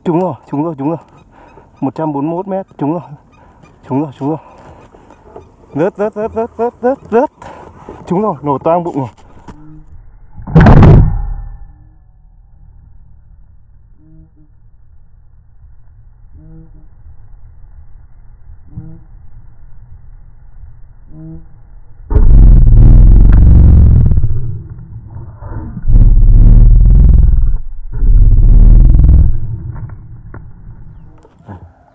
Trúng rồi, trúng rồi, trúng rồi. 141 mét, trúng rồi. Trúng rồi, trúng rồi. Rớt, rớt, rớt, rớt, rớt, rớt, rớt. Trúng rồi, nổ toang bụng rồi.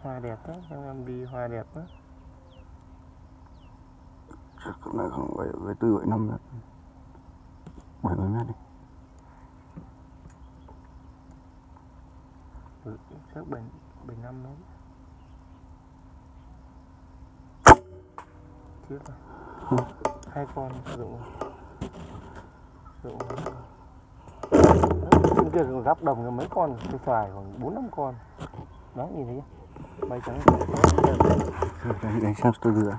Hoa đẹp đó, em đi hoa đẹp đó. Chắc lại khoảng 74, 75 mét. 70 mét đi. Chắc 75 mét. Chết rồi. Hai con rụng rồi. Rụng. Kia gắp đồng mấy con, tôi xoài khoảng 4-5 con. Đó, nhìn thấy chưa? Bay trắng. Đây xem tôi đưa.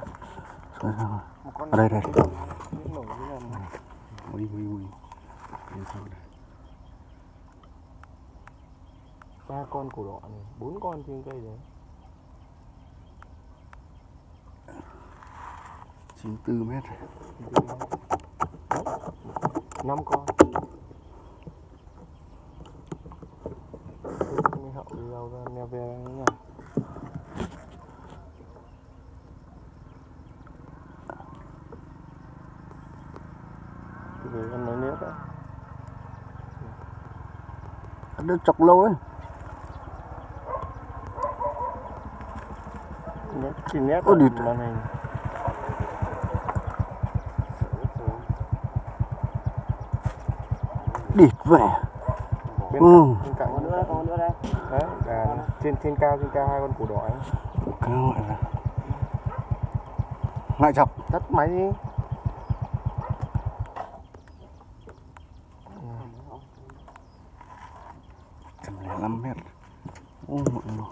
Ở đây đây. Ui ui ui. 3 con cổ đỏ này, 4 con trên cây đấy. 94 mét. 5 con. Hậu đi đâu ra neo về nữa nhỉ? Về ăn mấy nếp á. Nó chọc lâu đấy. Chỉ nét ở màn hình. Địt vẻ. Bên cạnh con nữa đây. Đấy, trên cao hai con củ đỏ ấy. Cao lại là. Lại chọc. Tắt máy đi. Tầm 5 mét. Ôi mọi người.